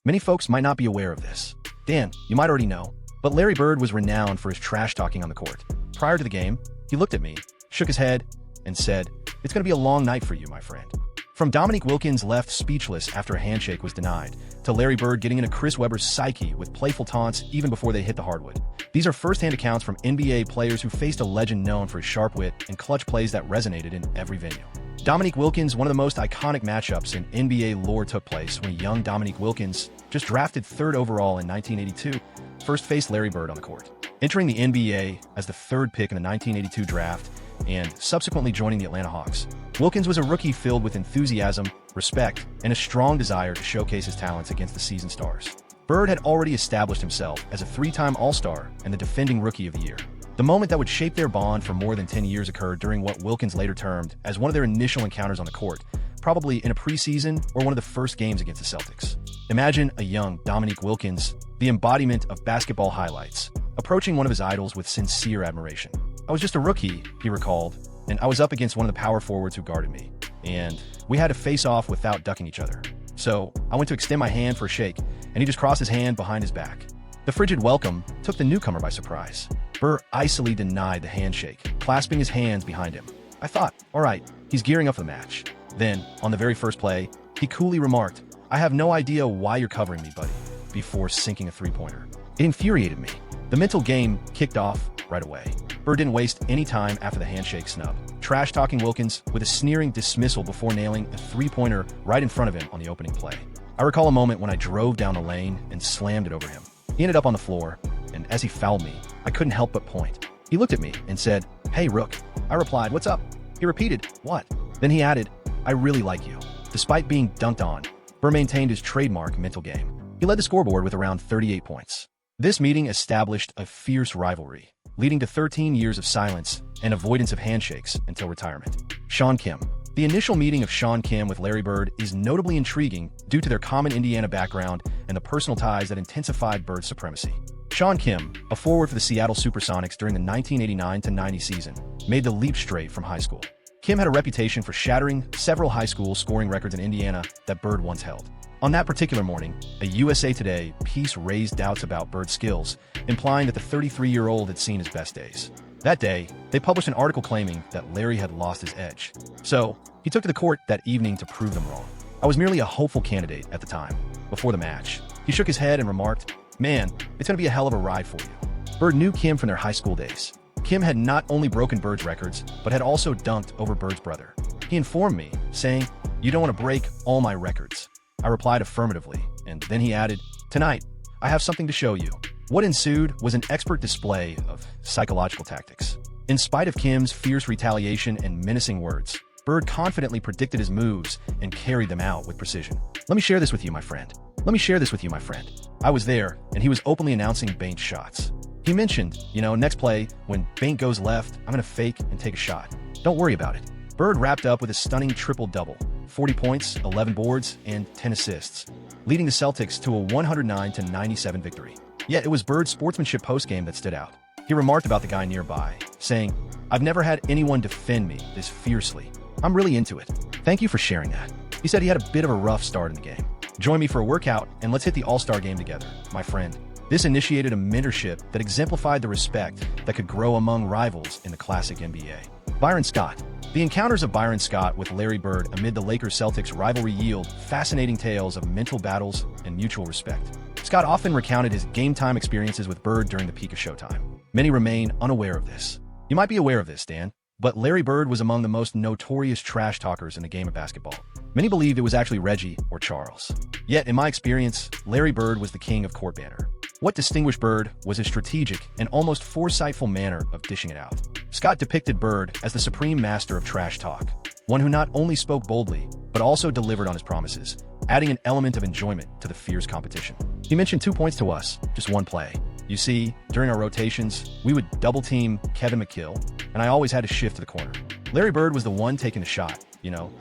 Many folks might not be aware of this. Dan, you might already know, but Larry Bird was renowned for his trash talking on the court. Prior to the game, he looked at me, shook his head, and said, "It's going to be a long night for you, my friend." From Dominique Wilkins left speechless after a handshake was denied, to Larry Bird getting into Chris Webber's psyche with playful taunts even before they hit the hardwood. These are first-hand accounts from NBA players who faced a legend known for his sharp wit and clutch plays that resonated in every venue. Dominique Wilkins, one of the most iconic matchups in NBA lore, took place when young Dominique Wilkins, just drafted 3rd overall in 1982, first faced Larry Bird on the court. Entering the NBA as the 3rd pick in the 1982 draft and subsequently joining the Atlanta Hawks, Wilkins was a rookie filled with enthusiasm, respect, and a strong desire to showcase his talents against the seasoned stars. Bird had already established himself as a 3-time All-Star and the defending Rookie of the Year. The moment that would shape their bond for more than 10 years occurred during what Wilkins later termed as one of their initial encounters on the court, probably in a preseason or one of the first games against the Celtics. Imagine a young Dominique Wilkins, the embodiment of basketball highlights, approaching one of his idols with sincere admiration. "I was just a rookie," he recalled, "and I was up against one of the power forwards who guarded me, and we had to face off without ducking each other. So I went to extend my hand for a shake, and he just crossed his hand behind his back." The frigid welcome took the newcomer by surprise. Bird icily denied the handshake, clasping his hands behind him. "I thought, all right, he's gearing up for the match." Then, on the very first play, he coolly remarked, "I have no idea why you're covering me, buddy," before sinking a three-pointer. It infuriated me. The mental game kicked off right away. Bird didn't waste any time after the handshake snub, trash-talking Wilkins with a sneering dismissal before nailing a three-pointer right in front of him on the opening play. I recall a moment when I drove down the lane and slammed it over him. He ended up on the floor, and as he fouled me, I couldn't help but point. He looked at me and said, "Hey, Rook." I replied, "What's up?" He repeated, "What?" Then he added, "I really like you." Despite being dunked on, Bird maintained his trademark mental game. He led the scoreboard with around 38 points. This meeting established a fierce rivalry, leading to 13 years of silence and avoidance of handshakes until retirement. Shawn Kemp. The initial meeting of Shawn Kemp with Larry Bird is notably intriguing due to their common Indiana background and the personal ties that intensified Bird's supremacy. Shawn Kemp, a forward for the Seattle Supersonics during the 1989-90 season, made the leap straight from high school. Kemp had a reputation for shattering several high school scoring records in Indiana that Bird once held. On that particular morning, a USA Today piece raised doubts about Bird's skills, implying that the 33-year-old had seen his best days. That day, they published an article claiming that Larry had lost his edge. So, he took to the court that evening to prove them wrong. "I was merely a hopeful candidate at the time." Before the match, he shook his head and remarked, "Man, it's going to be a hell of a ride for you." Bird knew Kemp from their high school days. Kemp had not only broken Bird's records, but had also dunked over Bird's brother. He informed me, saying, "You don't want to break all my records." I replied affirmatively, and then he added, "Tonight, I have something to show you." What ensued was an expert display of psychological tactics. In spite of Kim's fierce retaliation and menacing words, Bird confidently predicted his moves and carried them out with precision. "Let me share this with you, my friend. Let me share this with you, my friend." I was there, and he was openly announcing Baint's shots. He mentioned, next play, when Baint goes left, I'm going to fake and take a shot. Don't worry about it. Bird wrapped up with a stunning triple-double, 40 points, 11 boards, and 10 assists, leading the Celtics to a 109-97 victory. Yet it was Bird's sportsmanship postgame that stood out. He remarked about the guy nearby, saying, "I've never had anyone defend me this fiercely. I'm really into it. Thank you for sharing that." He said he had a bit of a rough start in the game. "Join me for a workout and let's hit the All-Star game together, my friend." This initiated a mentorship that exemplified the respect that could grow among rivals in the classic NBA. Byron Scott. The encounters of Byron Scott with Larry Bird amid the Lakers-Celtics rivalry yield fascinating tales of mental battles and mutual respect. Scott often recounted his game-time experiences with Bird during the peak of Showtime. Many remain unaware of this. You might be aware of this, Dan, but Larry Bird was among the most notorious trash talkers in the game of basketball. Many believed it was actually Reggie or Charles. Yet, in my experience, Larry Bird was the king of court banter. What distinguished Bird was his strategic and almost foresightful manner of dishing it out. Scott depicted Bird as the supreme master of trash talk, one who not only spoke boldly, but also delivered on his promises, adding an element of enjoyment to the fierce competition. He mentioned 2 points to us, just one play. You see, during our rotations, we would double-team Kevin McHale, and I always had to shift to the corner. Larry Bird was the one taking the shot,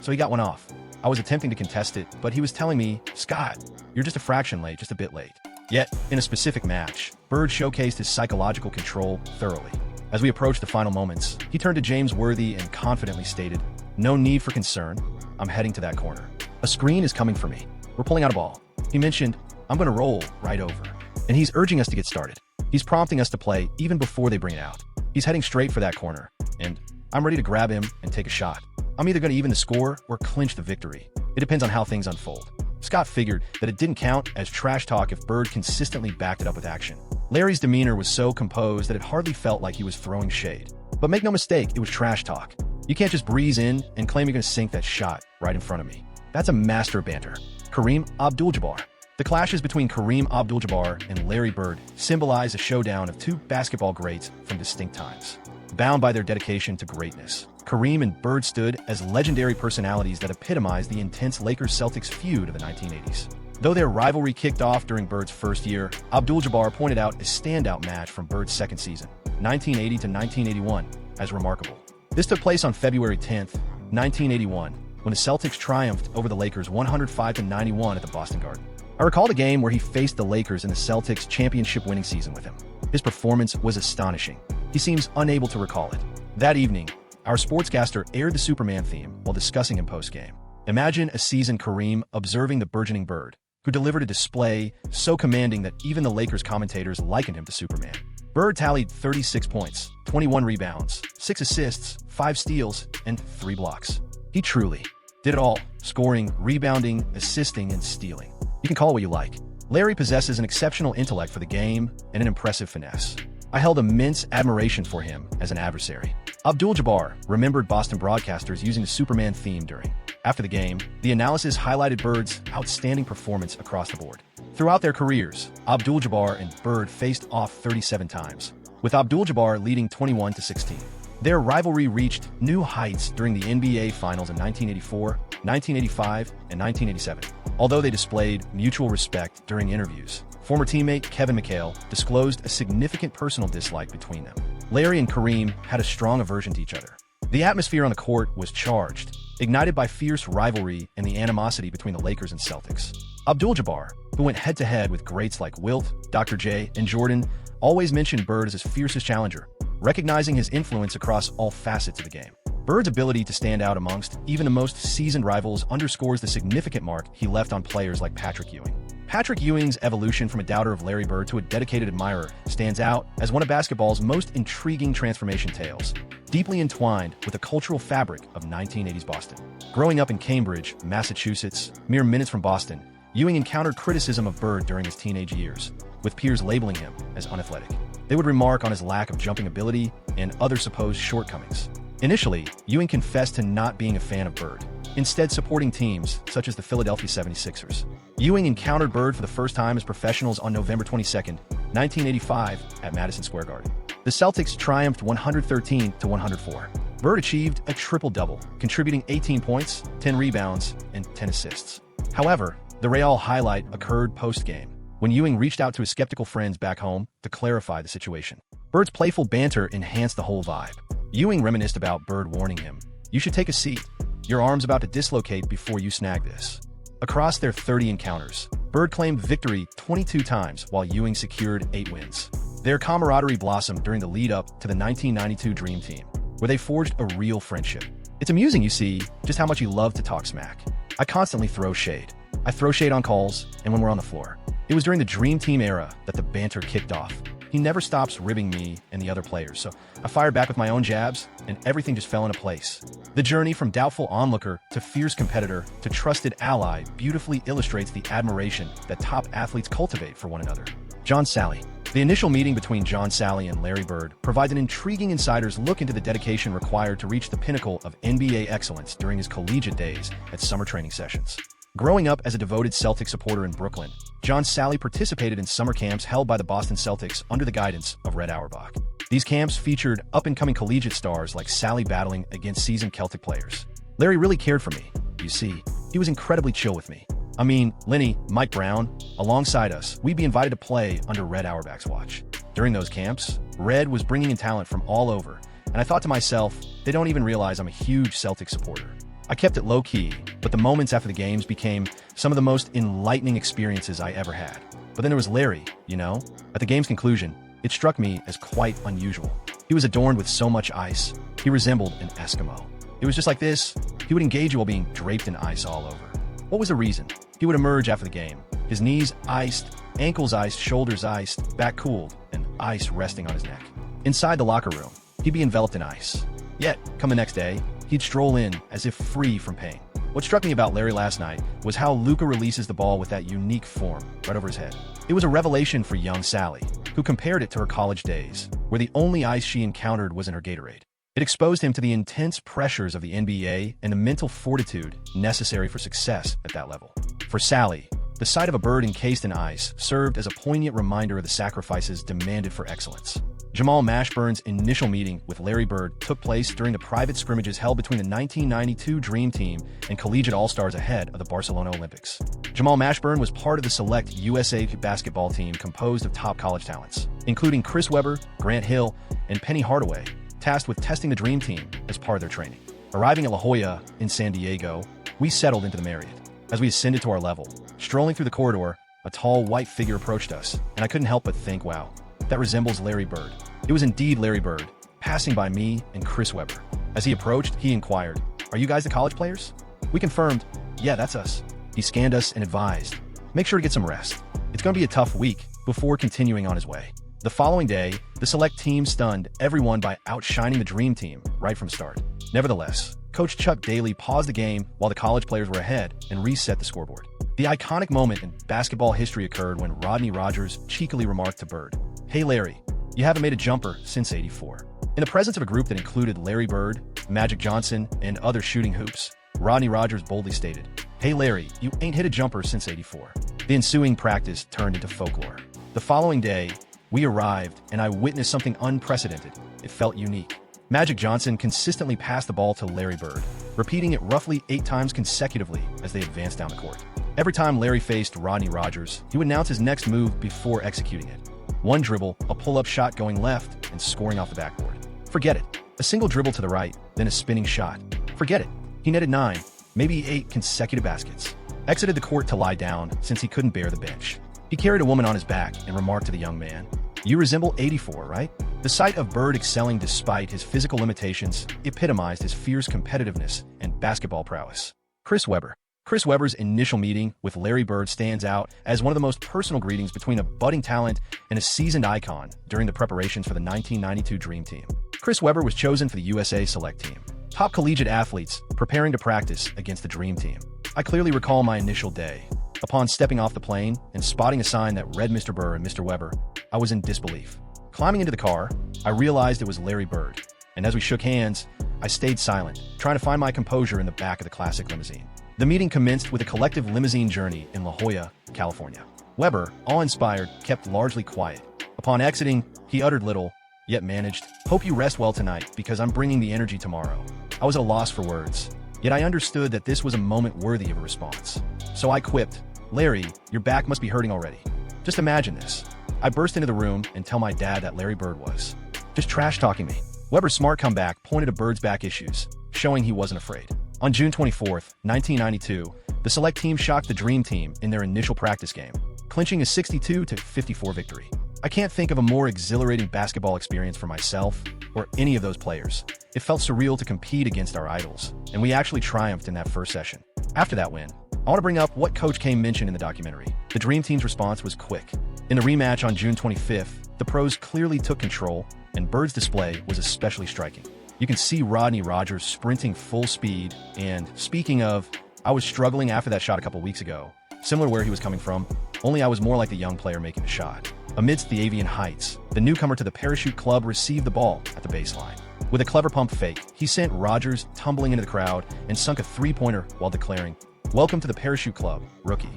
so he got one off. I was attempting to contest it, but he was telling me, "Scott, you're just a fraction late, just a bit late." Yet, in a specific match, Bird showcased his psychological control thoroughly. As we approached the final moments, he turned to James Worthy and confidently stated, "No need for concern. I'm heading to that corner. A screen is coming for me. We're pulling out a ball." He mentioned, I'm going to roll right over. And he's urging us to get started. He's prompting us to play even before they bring it out. He's heading straight for that corner, and I'm ready to grab him and take a shot. I'm either going to even the score or clinch the victory. It depends on how things unfold. Scott figured that it didn't count as trash talk if Bird consistently backed it up with action. Larry's demeanor was so composed that it hardly felt like he was throwing shade. But make no mistake, it was trash talk. You can't just breeze in and claim you're going to sink that shot right in front of me. That's a master of banter. Kareem Abdul-Jabbar. The clashes between Kareem Abdul-Jabbar and Larry Bird symbolize a showdown of two basketball greats from distinct times. Bound by their dedication to greatness, Kareem and Bird stood as legendary personalities that epitomized the intense Lakers-Celtics feud of the 1980s. Though their rivalry kicked off during Bird's first year, Abdul-Jabbar pointed out a standout match from Bird's second season, 1980 to 1981, as remarkable. This took place on February 10, 1981, when the Celtics triumphed over the Lakers 105-91 at the Boston Garden. I recall the game where he faced the Lakers in the Celtics' championship-winning season with him. His performance was astonishing. He seems unable to recall it. That evening, our sportscaster aired the Superman theme while discussing him post-game. Imagine a seasoned Kareem observing the burgeoning Bird, who delivered a display so commanding that even the Lakers commentators likened him to Superman. Bird tallied 36 points, 21 rebounds, 6 assists, 5 steals, and 3 blocks. He truly did it all, scoring, rebounding, assisting, and stealing. You can call it what you like. Larry possesses an exceptional intellect for the game and an impressive finesse. I held immense admiration for him as an adversary. Abdul-Jabbar remembered Boston broadcasters using the Superman theme during. After the game, the analysis highlighted Bird's outstanding performance across the board. Throughout their careers, Abdul-Jabbar and Bird faced off 37 times, with Abdul-Jabbar leading 21-16. Their rivalry reached new heights during the NBA Finals in 1984, 1985, and 1987. Although they displayed mutual respect during interviews, former teammate Kevin McHale disclosed a significant personal dislike between them. Larry and Kareem had a strong aversion to each other. The atmosphere on the court was charged, ignited by fierce rivalry and the animosity between the Lakers and Celtics. Abdul-Jabbar, who went head-to-head with greats like Wilt, Dr. J, and Jordan, always mentioned Bird as his fiercest challenger, recognizing his influence across all facets of the game. Bird's ability to stand out amongst even the most seasoned rivals underscores the significant mark he left on players like Patrick Ewing. Patrick Ewing's evolution from a doubter of Larry Bird to a dedicated admirer stands out as one of basketball's most intriguing transformation tales, deeply entwined with the cultural fabric of 1980s Boston. Growing up in Cambridge, Massachusetts, mere minutes from Boston, Ewing encountered criticism of Bird during his teenage years, with peers labeling him as unathletic. They would remark on his lack of jumping ability and other supposed shortcomings. Initially, Ewing confessed to not being a fan of Bird, instead supporting teams such as the Philadelphia 76ers. Ewing encountered Bird for the first time as professionals on November 22, 1985 at Madison Square Garden. The Celtics triumphed 113-104. Bird achieved a triple-double, contributing 18 points, 10 rebounds, and 10 assists. However, the Real highlight occurred post-game, when Ewing reached out to his skeptical friends back home to clarify the situation. Bird's playful banter enhanced the whole vibe. Ewing reminisced about Bird warning him, "You should take a seat. Your arm's about to dislocate before you snag this." Across their 30 encounters, Bird claimed victory 22 times while Ewing secured 8 wins. Their camaraderie blossomed during the lead-up to the 1992 Dream Team, where they forged a real friendship. It's amusing, you see, just how much you love to talk smack. I constantly throw shade. I throw shade on calls and when we're on the floor. It was during the Dream Team era that the banter kicked off. He never stops ribbing me and the other players, so I fired back with my own jabs, and everything just fell into place. The journey from doubtful onlooker to fierce competitor to trusted ally beautifully illustrates the admiration that top athletes cultivate for one another. John Salley. The initial meeting between John Salley and Larry Bird provides an intriguing insider's look into the dedication required to reach the pinnacle of NBA excellence during his collegiate days at summer training sessions. Growing up as a devoted Celtic supporter in Brooklyn, John Salley participated in summer camps held by the Boston Celtics under the guidance of Red Auerbach. These camps featured up-and-coming collegiate stars like Salley battling against seasoned Celtic players. Larry really cared for me. You see, he was incredibly chill with me. I mean, Lenny, Mike Brown, alongside us, we'd be invited to play under Red Auerbach's watch. During those camps, Red was bringing in talent from all over, and I thought to myself, they don't even realize I'm a huge Celtic supporter. I kept it low-key, but the moments after the games became some of the most enlightening experiences I ever had. But then there was Larry, you know? At the game's conclusion, it struck me as quite unusual. He was adorned with so much ice, he resembled an Eskimo. It was just like this. He would engage you while being draped in ice all over. What was the reason? He would emerge after the game, His knees iced, ankles iced, shoulders iced, back cooled, and ice resting on his neck. Inside the locker room, he'd be enveloped in ice. Yet, come the next day, he'd stroll in as if free from pain. What struck me about Larry last night was how Luka releases the ball with that unique form right over his head. It was a revelation for young Salley, who compared it to her college days, where the only ice she encountered was in her Gatorade. It exposed him to the intense pressures of the NBA and the mental fortitude necessary for success at that level. For Salley, the sight of a bird encased in ice served as a poignant reminder of the sacrifices demanded for excellence. Jamal Mashburn's initial meeting with Larry Bird took place during the private scrimmages held between the 1992 Dream Team and collegiate all-stars ahead of the Barcelona Olympics. Jamal Mashburn was part of the select USA basketball team composed of top college talents, including Chris Webber, Grant Hill, and Penny Hardaway, tasked with testing the Dream Team as part of their training. Arriving at La Jolla in San Diego, we settled into the Marriott. As we ascended to our level, strolling through the corridor, a tall white figure approached us, and I couldn't help but think, wow, that resembles Larry Bird. It was indeed Larry Bird, passing by me and Chris Webber. As he approached, he inquired, "Are you guys the college players?" We confirmed, "Yeah, that's us." He scanned us and advised, "Make sure to get some rest. It's going to be a tough week," before continuing on his way. The following day, the select team stunned everyone by outshining the Dream Team right from start. Nevertheless, Coach Chuck Daly paused the game while the college players were ahead and reset the scoreboard. The iconic moment in basketball history occurred when Rodney Rogers cheekily remarked to Bird, "Hey Larry, you haven't made a jumper since '84. In the presence of a group that included Larry Bird, Magic Johnson, and other shooting hoops, Rodney Rogers boldly stated, "Hey Larry, you ain't hit a jumper since '84. The ensuing practice turned into folklore. The following day, we arrived, and I witnessed something unprecedented. It felt unique. Magic Johnson consistently passed the ball to Larry Bird, repeating it roughly 8 times consecutively as they advanced down the court. Every time Larry faced Rodney Rogers, he would announce his next move before executing it. One dribble, a pull-up shot going left, and scoring off the backboard. Forget it. A single dribble to the right, then a spinning shot. Forget it. He netted 9, maybe 8 consecutive baskets. Exited the court to lie down since he couldn't bear the bench. He carried a woman on his back and remarked to the young man, "You resemble '84, right?" The sight of Bird excelling despite his physical limitations epitomized his fierce competitiveness and basketball prowess. Chris Webber. Chris Webber's initial meeting with Larry Bird stands out as one of the most personal greetings between a budding talent and a seasoned icon during the preparations for the 1992 Dream Team. Chris Webber was chosen for the USA Select Team. Top collegiate athletes preparing to practice against the Dream Team. I clearly recall my initial day. Upon stepping off the plane and spotting a sign that read Mr. Burr and Mr. Webber, I was in disbelief. Climbing into the car, I realized it was Larry Bird, and as we shook hands, I stayed silent, trying to find my composure in the back of the classic limousine. The meeting commenced with a collective limousine journey in La Jolla, California. Webber, awe-inspired, kept largely quiet. Upon exiting, he uttered little, yet managed, "Hope you rest well tonight because I'm bringing the energy tomorrow." I was at a loss for words, yet I understood that this was a moment worthy of a response. So I quipped, "Larry, your back must be hurting already. Just imagine this." I burst into the room and tell my dad that Larry Bird was just trash-talking me. Webber's smart comeback pointed to Bird's back issues, showing he wasn't afraid. On June 24th, 1992, the select team shocked the Dream Team in their initial practice game, clinching a 62-54 victory. I can't think of a more exhilarating basketball experience for myself or any of those players. It felt surreal to compete against our idols, and we actually triumphed in that first session. After that win, I want to bring up what Coach Kemp mentioned in the documentary. The Dream Team's response was quick. In the rematch on June 25th, the pros clearly took control, and Bird's display was especially striking. You can see Rodney Rogers sprinting full speed, and speaking of, I was struggling after that shot a couple weeks ago, similar to where he was coming from, only I was more like the young player making the shot. Amidst the avian heights, the newcomer to the Parachute Club received the ball at the baseline. With a clever pump fake, he sent Rogers tumbling into the crowd and sunk a three-pointer while declaring, "Welcome to the Parachute Club, rookie."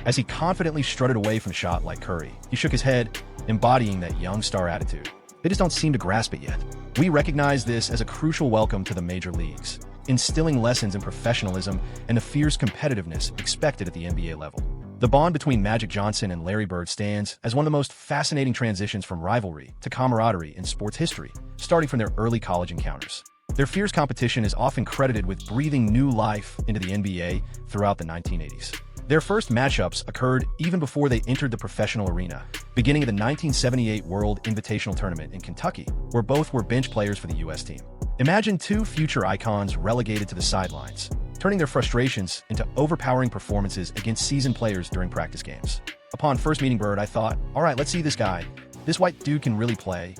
As he confidently strutted away from the shot like Curry, he shook his head, embodying that young star attitude. They just don't seem to grasp it yet. We recognize this as a crucial welcome to the major leagues, instilling lessons in professionalism and the fierce competitiveness expected at the NBA level. The bond between Magic Johnson and Larry Bird stands as one of the most fascinating transitions from rivalry to camaraderie in sports history, starting from their early college encounters. Their fierce competition is often credited with breathing new life into the NBA throughout the 1980s. Their first matchups occurred even before they entered the professional arena, beginning at the 1978 World Invitational Tournament in Kentucky, where both were bench players for the U.S. team. Imagine two future icons relegated to the sidelines, turning their frustrations into overpowering performances against seasoned players during practice games. Upon first meeting Bird, I thought, all right, let's see this guy. This white dude can really play.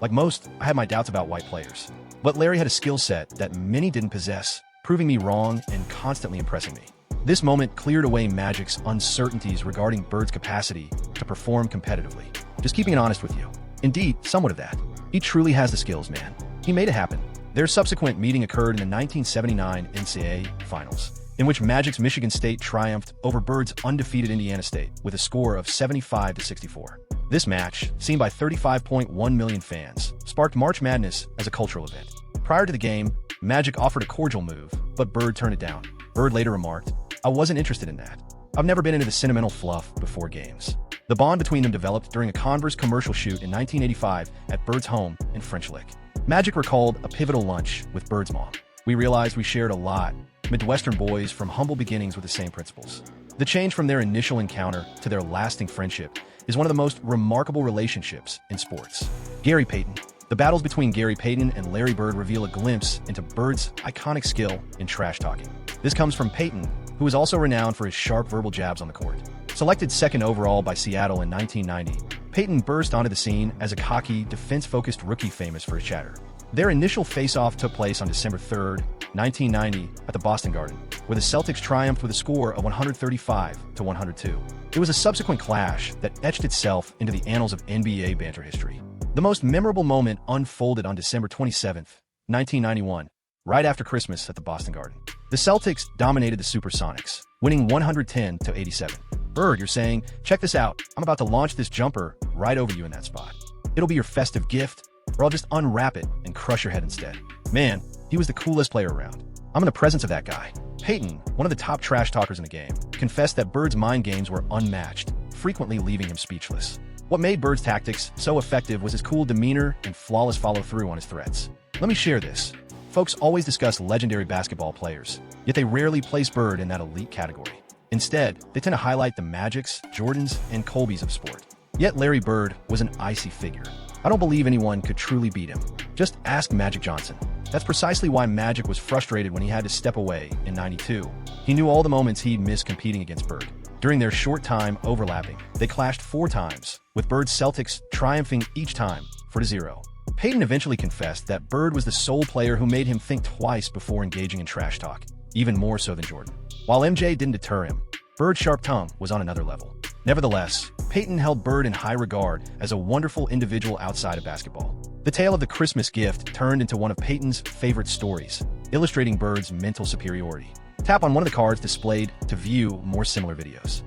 Like most, I had my doubts about white players. But Larry had a skill set that many didn't possess, proving me wrong and constantly impressing me. This moment cleared away Magic's uncertainties regarding Bird's capacity to perform competitively. Just keeping it honest with you. Indeed, somewhat of that. He truly has the skills, man. He made it happen. Their subsequent meeting occurred in the 1979 NCAA Finals, in which Magic's Michigan State triumphed over Bird's undefeated Indiana State with a score of 75-64. This match, seen by 35.1 million fans, sparked March Madness as a cultural event. Prior to the game, Magic offered a cordial move, but Bird turned it down. Bird later remarked, "I wasn't interested in that. I've never been into the sentimental fluff before games." The bond between them developed during a Converse commercial shoot in 1985 at Bird's home in French Lick. Magic recalled a pivotal lunch with Bird's mom. "We realized we shared a lot, Midwestern boys from humble beginnings with the same principles. The change from their initial encounter to their lasting friendship is one of the most remarkable relationships in sports." Gary Payton. The battles between Gary Payton and Larry Bird reveal a glimpse into Bird's iconic skill in trash talking. This comes from Payton, who is also renowned for his sharp verbal jabs on the court. Selected second overall by Seattle in 1990, Payton burst onto the scene as a cocky, defense-focused rookie famous for his chatter. Their initial face-off took place on December 3, 1990, at the Boston Garden, where the Celtics triumphed with a score of 135-102. It was a subsequent clash that etched itself into the annals of NBA banter history. The most memorable moment unfolded on December 27, 1991, right after Christmas at the Boston Garden. The Celtics dominated the Supersonics, winning 110-87. Bird, you're saying, check this out, I'm about to launch this jumper right over you in that spot. It'll be your festive gift, or I'll just unwrap it and crush your head instead. Man, he was the coolest player around. I'm in the presence of that guy. Payton, one of the top trash talkers in the game, confessed that Bird's mind games were unmatched, frequently leaving him speechless. What made Bird's tactics so effective was his cool demeanor and flawless follow-through on his threats. Let me share this. Folks always discuss legendary basketball players, yet they rarely place Bird in that elite category. Instead, they tend to highlight the Magics, Jordans, and Kolbes of sport. Yet Larry Bird was an icy figure. I don't believe anyone could truly beat him. Just ask Magic Johnson. That's precisely why Magic was frustrated when he had to step away in '92. He knew all the moments he'd missed competing against Bird. During their short time overlapping, they clashed 4 times, with Bird's Celtics triumphing each time 4-0. Payton eventually confessed that Bird was the sole player who made him think twice before engaging in trash talk, even more so than Jordan. While MJ didn't deter him, Bird's sharp tongue was on another level. Nevertheless, Payton held Bird in high regard as a wonderful individual outside of basketball. The tale of the Christmas gift turned into one of Payton's favorite stories, illustrating Bird's mental superiority. Tap on one of the cards displayed to view more similar videos.